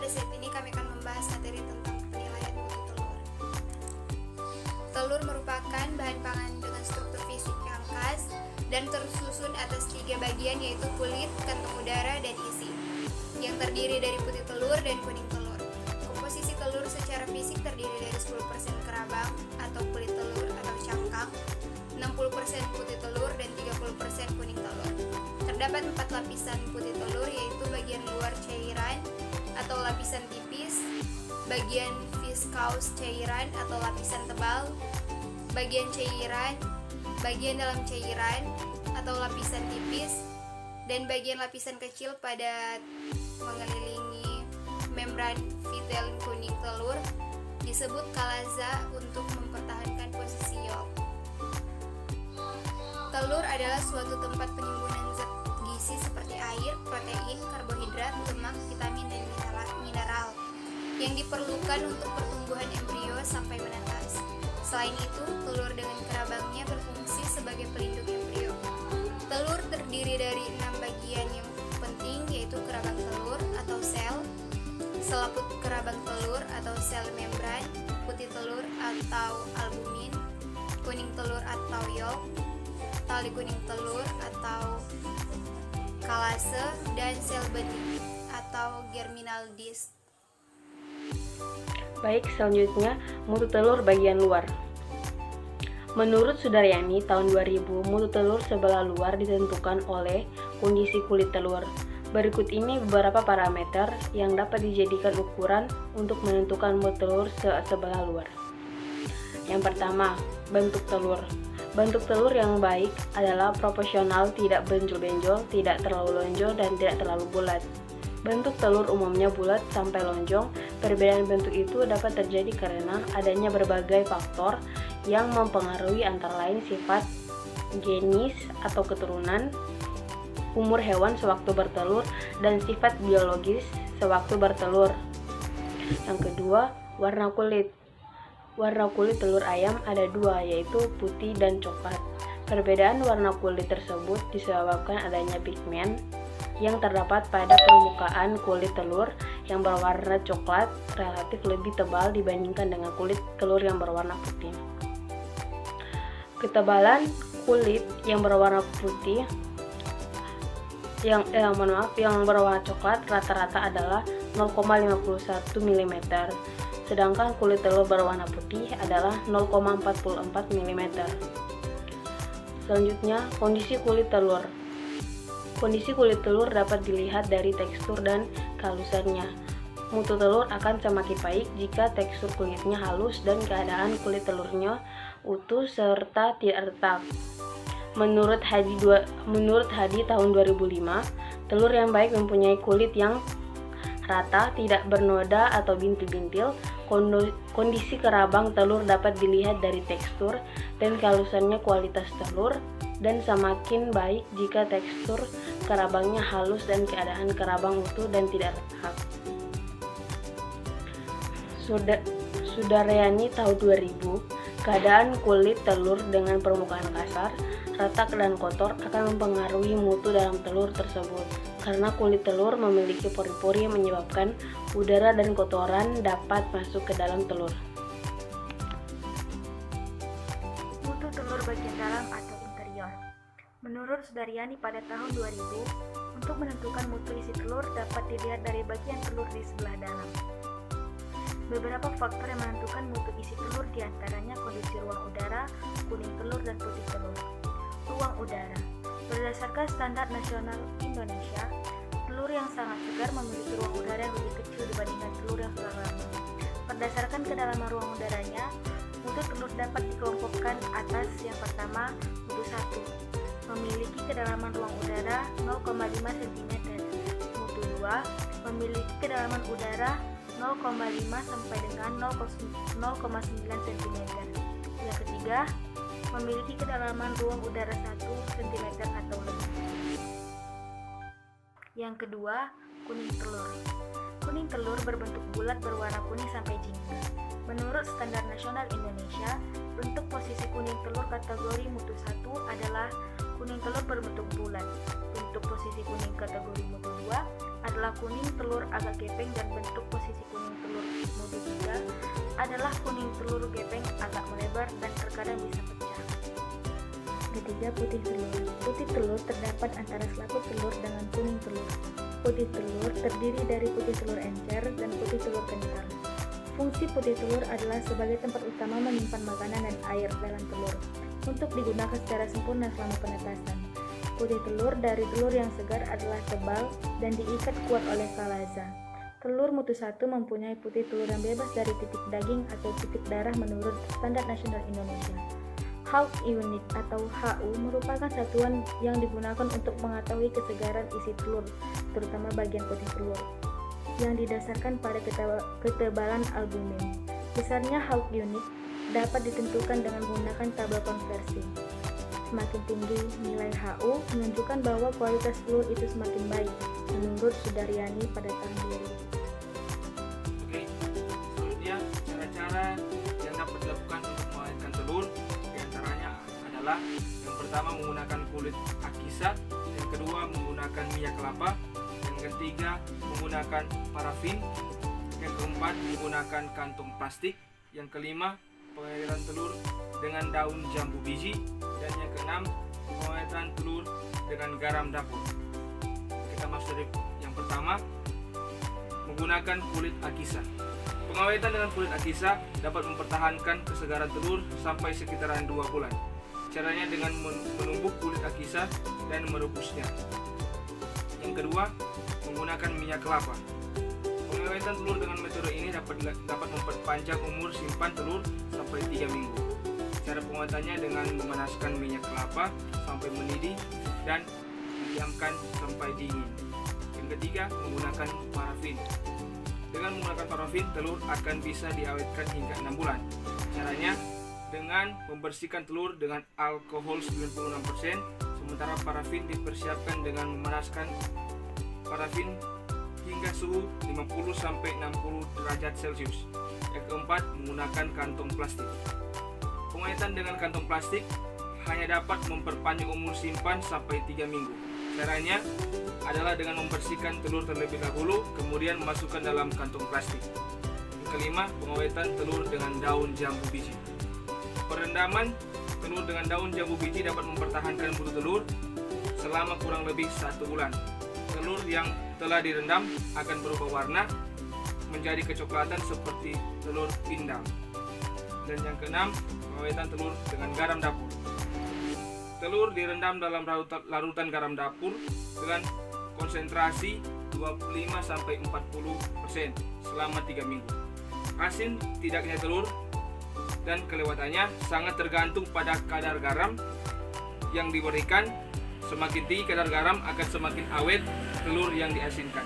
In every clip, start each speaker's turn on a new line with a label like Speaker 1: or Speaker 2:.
Speaker 1: pada set ini kami akan membahas materi tentang penilaian mutu telur. Telur merupakan bahan pangan dengan struktur fisik yang khas dan tersusun atas 3 bagian, yaitu kulit, kantong udara, dan isi, yang terdiri dari putih telur dan kuning telur. Komposisi telur secara fisik terdiri dari 10% kerabang atau kulit telur atau cangkang, 60% putih telur, dan 30% kuning telur. Terdapat 4 lapisan putih telur, yaitu bagian luar cairan atau lapisan tipis, bagian viskous cairan atau lapisan tebal, bagian cairan, bagian dalam cairan atau lapisan tipis, dan bagian lapisan kecil pada mengelilingi membran vitelin kuning telur disebut kalaza untuk mempertahankan posisi yolk. Telur adalah suatu tempat penimbunan zat gizi seperti air, protein, karbohidrat, lemak, vitamin, dan mineral yang diperlukan untuk pertumbuhan embrio sampai menetas. Selain itu, telur dengan kerabangnya berfungsi sebagai pelindung embrio. Telur terdiri dari 6 bagian yang penting, yaitu kerabang telur atau sel, selaput kerabang telur atau sel membran, putih telur atau albumin, kuning telur atau yolk, tali kuning telur atau kalase, dan sel benih atau germinal disk.
Speaker 2: Baik, selanjutnya mutu telur bagian luar. Menurut Sudaryani, tahun 2000, mutu telur sebelah luar ditentukan oleh kondisi kulit telur. Berikut ini beberapa parameter yang dapat dijadikan ukuran untuk menentukan mutu telur sebelah luar. Yang pertama, bentuk telur. Bentuk telur yang baik adalah proporsional, tidak benjol-benjol, tidak terlalu lonjong, dan tidak terlalu bulat. Bentuk telur umumnya bulat sampai lonjong. Perbedaan bentuk itu dapat terjadi karena adanya berbagai faktor yang mempengaruhi, antara lain sifat genis atau keturunan, umur hewan sewaktu bertelur, dan sifat biologis sewaktu bertelur. Yang kedua, warna kulit. Warna kulit telur ayam ada 2, yaitu putih dan coklat. Perbedaan warna kulit tersebut disebabkan adanya pigmen yang terdapat pada permukaan kulit telur yang berwarna coklat relatif lebih tebal dibandingkan dengan kulit telur yang berwarna putih. Ketebalan kulit yang berwarna putih yang berwarna coklat rata-rata adalah 0,51 mm, sedangkan kulit telur berwarna putih adalah 0,44 mm. Selanjutnya, kondisi kulit telur. Kondisi kulit telur dapat dilihat dari tekstur dan kehalusannya. Mutu telur akan semakin baik jika tekstur kulitnya halus dan keadaan kulit telurnya utuh serta tidak retak. Menurut Hadi tahun 2005, telur yang baik mempunyai kulit yang rata, tidak bernoda atau bintil-bintil. Kondisi kerabang telur dapat dilihat dari tekstur dan kehalusannya kualitas telur, dan semakin baik jika tekstur kerabangnya halus dan keadaan kerabang utuh dan tidak retak. Sudaryani tahun 2000, keadaan kulit telur dengan permukaan kasar, retak, dan kotor akan mempengaruhi mutu dalam telur tersebut, karena kulit telur memiliki pori-pori yang menyebabkan udara dan kotoran dapat masuk ke dalam telur.
Speaker 3: Mutu telur bagian dalam atau interior. Menurut Sudaryani pada tahun 2000, untuk menentukan mutu isi telur dapat dilihat dari bagian telur di sebelah dalam. Beberapa faktor yang menentukan mutu isi telur diantaranya kondisi ruang udara, kuning telur, dan putih telur. Ruang udara. Berdasarkan standar nasional Indonesia, telur yang sangat segar memiliki ruang udara yang lebih kecil dibandingkan telur yang sudah lama. Berdasarkan kedalaman ruang udaranya, mutu telur dapat dikelompokkan atas. Yang pertama, mutu 1, memiliki kedalaman ruang udara 0,5 cm. Mutu 2, memiliki kedalaman udara 0,5 sampai dengan 0,9 cm. Yang ketiga, memiliki kedalaman ruang udara 1 cm atau lebih. Yang kedua, kuning telur. Kuning telur berbentuk bulat berwarna kuning sampai jingga. Menurut standar nasional Indonesia, bentuk posisi kuning telur kategori mutu 1 adalah kuning telur berbentuk bulat. Bentuk posisi kuning kategori mutu 2 adalah kuning telur agak gepeng dan bentuk posisi kuning telur mutu 3 adalah kuning telur gepeng agak melebar dan terkadang bisa pecah. Ketiga, putih telur. Putih telur terdapat antara selaput telur dengan kuning telur. Putih telur terdiri dari putih telur encer dan putih telur kental. Fungsi putih telur adalah sebagai tempat utama menyimpan makanan dan air dalam telur untuk digunakan secara sempurna selama penetasan. Putih telur dari telur yang segar adalah tebal dan diikat kuat oleh kalaza. Telur mutu 1 mempunyai putih telur yang bebas dari titik daging atau titik darah menurut Standar Nasional Indonesia. Hawk Unit atau HU merupakan satuan yang digunakan untuk mengetahui kesegaran isi telur, terutama bagian putih telur, yang didasarkan pada ketebalan albumin. Besarnya Hawk Unit dapat ditentukan dengan menggunakan tabel konversi. Semakin tinggi nilai HU menunjukkan bahwa kualitas telur itu semakin baik, menurut Sudaryani pada tahun 2000.
Speaker 4: Oke, selanjutnya cara-cara yang dapat dilakukan untuk mengawetkan telur diantaranya adalah yang pertama menggunakan kulit akisa, yang kedua menggunakan minyak kelapa, yang ketiga menggunakan parafin, yang keempat menggunakan kantong plastik, yang kelima pengawetan telur dengan daun jambu biji, dan yang keenam pengawetan telur dengan garam dapur. Kita masuk dari yang pertama, menggunakan kulit akisa. Pengawetan dengan kulit akisa dapat mempertahankan kesegaran telur sampai sekitaran 2 bulan. Caranya dengan menumbuk kulit akisa dan merebusnya. Yang kedua, menggunakan minyak kelapa. Pengawetan telur dengan metode ini dapat memperpanjang umur simpan telur sampai 3 minggu. Cara pengawetannya dengan memanaskan minyak kelapa sampai mendidih dan didiamkan sampai dingin. Yang ketiga, menggunakan parafin. Dengan menggunakan parafin, telur akan bisa diawetkan hingga 6 bulan. Caranya dengan membersihkan telur dengan alkohol 96%, sementara parafin dipersiapkan dengan memanaskan parafin hingga suhu 50-60 derajat Celcius. Yang keempat, menggunakan kantong plastik. Pengawetan dengan kantong plastik hanya dapat memperpanjang umur simpan sampai 3 minggu. Caranya adalah dengan membersihkan telur terlebih dahulu, kemudian memasukkan dalam kantong plastik. Yang kelima, pengawetan telur dengan daun jambu biji. Perendaman telur dengan daun jambu biji dapat mempertahankan mutu telur selama kurang lebih 1 bulan. Telur yang telah direndam akan berubah warna menjadi kecoklatan seperti telur pindang. Dan yang keenam, pengawetan telur dengan garam dapur. Telur direndam dalam larutan garam dapur dengan konsentrasi 25-40% selama 3 minggu. Asin tidaknya telur dan kelewatannya sangat tergantung pada kadar garam yang diberikan. Semakin tinggi kadar garam akan semakin awet telur yang diasinkan,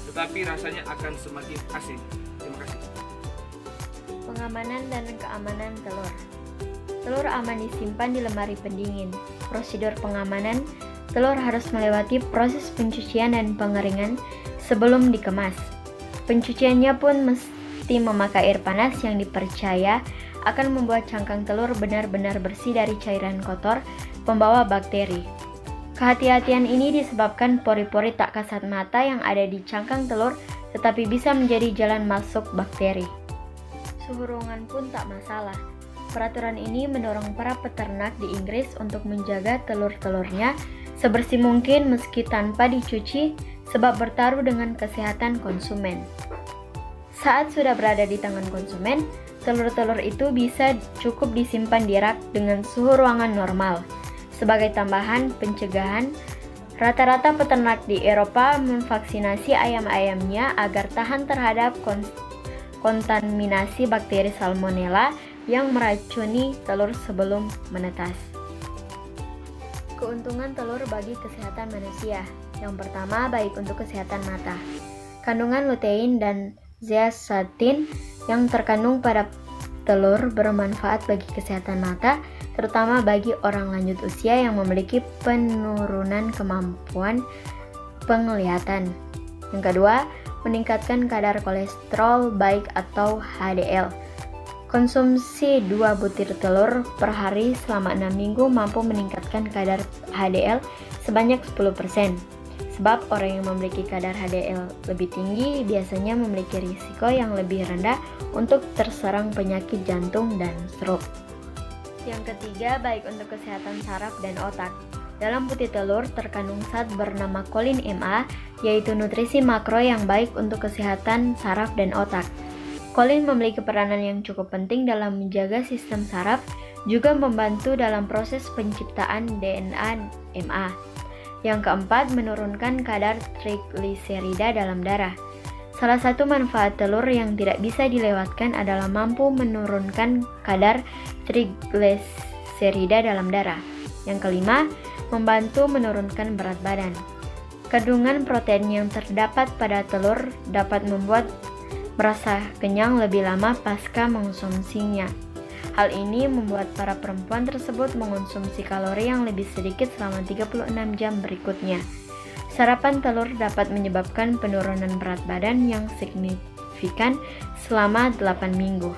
Speaker 4: tetapi rasanya akan semakin asin. Terima kasih.
Speaker 5: Pengamanan dan keamanan telur. Telur aman disimpan di lemari pendingin. Prosedur pengamanan, telur harus melewati proses pencucian dan pengeringan sebelum dikemas. Pencuciannya pun mesti memakai air panas yang dipercaya akan membuat cangkang telur benar-benar bersih dari cairan kotor pembawa bakteri. Kehati-hatian ini disebabkan pori-pori tak kasat mata yang ada di cangkang telur tetapi bisa menjadi jalan masuk bakteri. Suhu ruangan pun tak masalah. Peraturan ini mendorong para peternak di Inggris untuk menjaga telur-telurnya sebersih mungkin meski tanpa dicuci sebab bertaruh dengan kesehatan konsumen. Saat sudah berada di tangan konsumen, telur-telur itu bisa cukup disimpan di rak dengan suhu ruangan normal. Sebagai tambahan pencegahan, rata-rata peternak di Eropa memvaksinasi ayam-ayamnya agar tahan terhadap kontaminasi bakteri Salmonella yang meracuni telur sebelum menetas. Keuntungan telur bagi kesehatan manusia. Yang pertama, baik untuk kesehatan mata. Kandungan lutein dan zeaxanthin yang terkandung pada telur bermanfaat bagi kesehatan mata, terutama bagi orang lanjut usia yang memiliki penurunan kemampuan penglihatan. Yang kedua, meningkatkan kadar kolesterol baik atau HDL. Konsumsi 2 butir telur per hari selama 6 minggu mampu meningkatkan kadar HDL sebanyak 10%. Sebab orang yang memiliki kadar HDL lebih tinggi biasanya memiliki risiko yang lebih rendah untuk terserang penyakit jantung dan stroke. Yang ketiga, baik untuk kesehatan saraf dan otak. Dalam putih telur terkandung zat bernama kolin MA, yaitu nutrisi makro yang baik untuk kesehatan saraf dan otak. Kolin memiliki peranan yang cukup penting dalam menjaga sistem saraf, juga membantu dalam proses penciptaan DNA MA. Yang keempat, menurunkan kadar trigliserida dalam darah. Salah satu manfaat telur yang tidak bisa dilewatkan adalah mampu menurunkan kadar trigliserida dalam darah. Yang kelima, membantu menurunkan berat badan. Kandungan protein yang terdapat pada telur dapat membuat merasa kenyang lebih lama pasca mengonsumsinya. Hal ini membuat para perempuan tersebut mengonsumsi kalori yang lebih sedikit selama 36 jam berikutnya. Sarapan telur dapat menyebabkan penurunan berat badan yang signifikan selama 8 minggu.